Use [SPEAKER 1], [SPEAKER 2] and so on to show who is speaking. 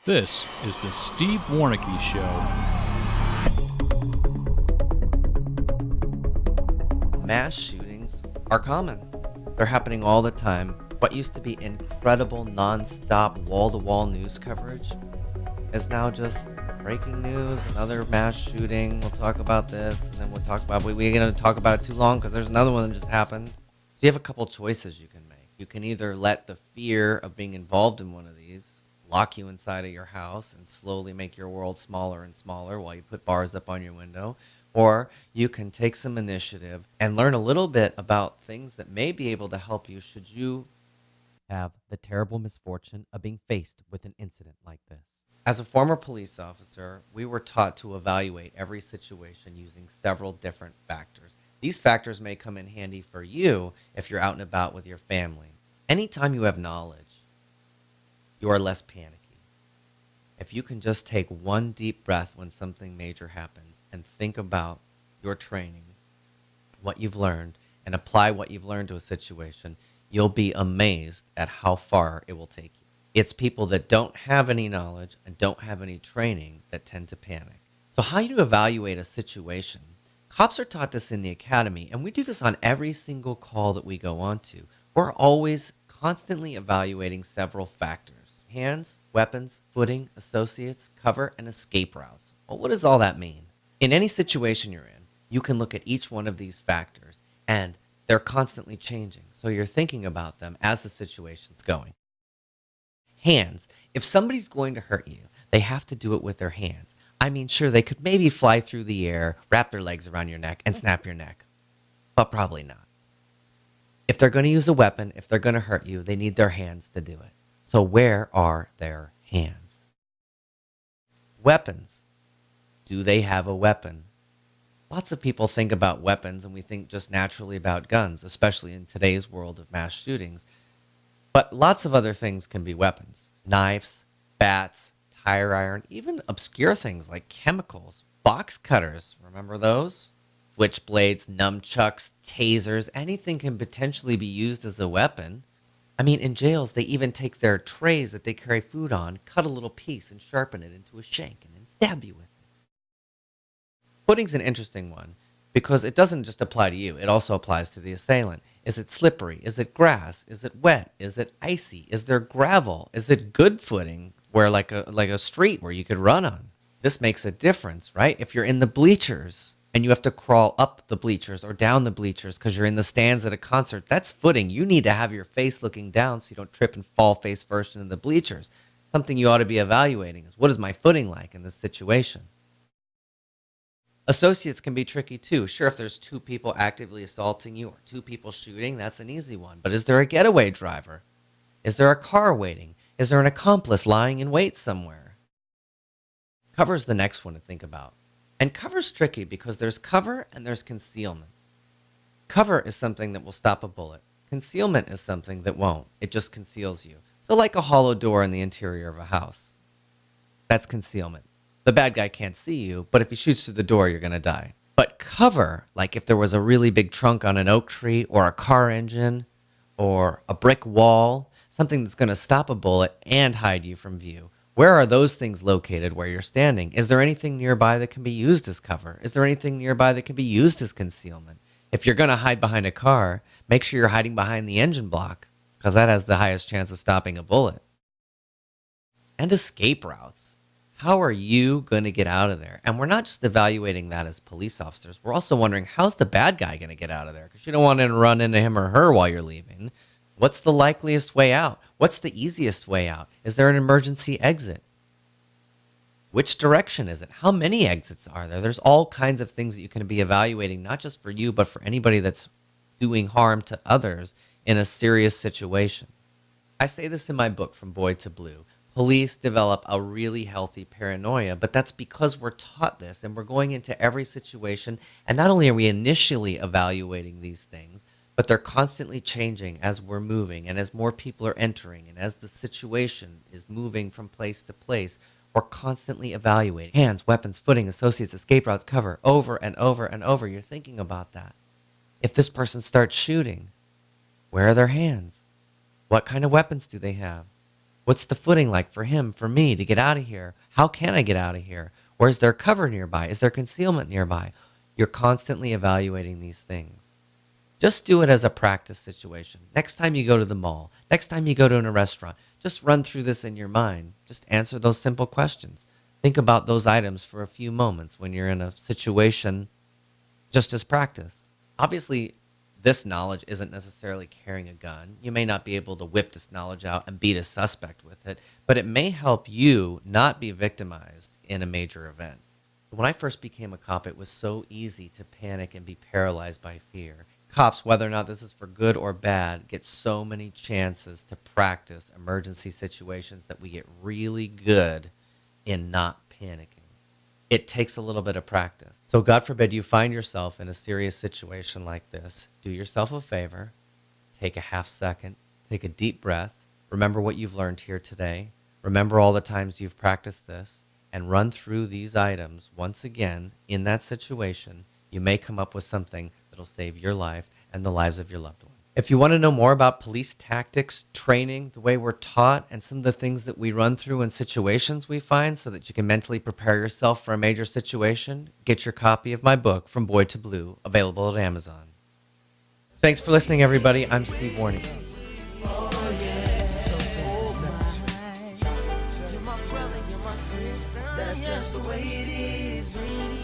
[SPEAKER 1] This is the Steve Warneke Show.
[SPEAKER 2] Mass shootings are common. They're happening all the time. What used to be incredible, non-stop, wall-to-wall news coverage is now just breaking news, another mass shooting. We'll talk about this, and then we're going to talk about it too long because there's another one that just happened. So you have a couple choices you can make. You can either let the fear of being involved in one of these lock you inside of your house and slowly make your world smaller and smaller while you put bars up on your window. Or you can take some initiative and learn a little bit about things that may be able to help you should you have the terrible misfortune of being faced with an incident like this. As a former police officer, we were taught to evaluate every situation using several different factors. These factors may come in handy for you if you're out and about with your family. Anytime you have knowledge, you are less panicky. If you can just take one deep breath when something major happens and think about your training, what you've learned, and apply what you've learned to a situation, you'll be amazed at how far it will take you. It's people that don't have any knowledge and don't have any training that tend to panic. So how do you evaluate a situation? Cops are taught this in the academy, and we do this on every single call that we go on to. We're always constantly evaluating several factors. Hands, weapons, footing, associates, cover, and escape routes. Well, what does all that mean? In any situation you're in, you can look at each one of these factors, and they're constantly changing. So you're thinking about them as the situation's going. Hands. If somebody's going to hurt you, they have to do it with their hands. I mean, sure, they could maybe fly through the air, wrap their legs around your neck, and snap your neck. But probably not. If they're going to use a weapon, if they're going to hurt you, they need their hands to do it. So where are their hands? Weapons. Do they have a weapon? Lots of people think about weapons and we think just naturally about guns, especially in today's world of mass shootings. But lots of other things can be weapons. Knives, bats, tire iron, even obscure things like chemicals, box cutters. Remember those? Switchblades, nunchucks, tasers, anything can potentially be used as a weapon. I mean, in jails, they even take their trays that they carry food on, cut a little piece and sharpen it into a shank and then stab you with it. Footing's an interesting one because it doesn't just apply to you. It also applies to the assailant. Is it slippery? Is it grass? Is it wet? Is it icy? Is there gravel? Is it good footing where like a street where you could run on? This makes a difference, right? If you're in the bleachers and you have to crawl up the bleachers or down the bleachers because you're in the stands at a concert, that's footing. You need to have your face looking down so you don't trip and fall face first into the bleachers. Something you ought to be evaluating is, what is my footing like in this situation? Associates can be tricky too. Sure, if there's two people actively assaulting you or two people shooting, that's an easy one. But is there a getaway driver? Is there a car waiting? Is there an accomplice lying in wait somewhere? Cover's the next one to think about. And cover's tricky because there's cover and there's concealment. Cover is something that will stop a bullet. Concealment is something that won't. It just conceals you. So like a hollow door in the interior of a house. That's concealment. The bad guy can't see you, but if he shoots through the door, you're going to die. But cover, like if there was a really big trunk on an oak tree or a car engine or a brick wall, something that's going to stop a bullet and hide you from view. Where are those things located where you're standing? Is there anything nearby that can be used as cover? Is there anything nearby that can be used as concealment? If you're going to hide behind a car, make sure you're hiding behind the engine block because that has the highest chance of stopping a bullet. And escape routes. How are you going to get out of there? And we're not just evaluating that as police officers. We're also wondering, how's the bad guy going to get out of there? Because you don't want to run into him or her while you're leaving. What's the likeliest way out? What's the easiest way out? Is there an emergency exit? Which direction is it? How many exits are there? There's all kinds of things that you can be evaluating, not just for you, but for anybody that's doing harm to others in a serious situation. I say this in my book, From Boy to Blue. Police develop a really healthy paranoia, but that's because we're taught this and we're going into every situation. And not only are we initially evaluating these things, but they're constantly changing as we're moving and as more people are entering and as the situation is moving from place to place. We're constantly evaluating hands, weapons, footing, associates, escape routes, cover, over and over and over. You're thinking about that. If this person starts shooting, where are their hands? What kind of weapons do they have? What's the footing like for him, for me to get out of here? How can I get out of here? Or is there cover nearby? Is there concealment nearby? You're constantly evaluating these things. Just do it as a practice situation. Next time you go to the mall, next time you go to a restaurant, just run through this in your mind. Just answer those simple questions. Think about those items for a few moments when you're in a situation, just as practice. Obviously, this knowledge isn't necessarily carrying a gun. You may not be able to whip this knowledge out and beat a suspect with it, but it may help you not be victimized in a major event. When I first became a cop, it was so easy to panic and be paralyzed by fear. Cops, whether or not this is for good or bad, get so many chances to practice emergency situations that we get really good in not panicking. It takes a little bit of practice. So God forbid you find yourself in a serious situation like this. Do yourself a favor. Take a half second. Take a deep breath. Remember what you've learned here today. Remember all the times you've practiced this. And run through these items once again in that situation. You may come up with something that'll save your life and the lives of your loved ones. If you want to know more about police tactics, training, the way we're taught, and some of the things that we run through in situations we find so that you can mentally prepare yourself for a major situation, get your copy of my book, From Boy to Blue, available at Amazon. Thanks for listening, everybody. I'm Steve Warneke.
[SPEAKER 3] That's just the way it is.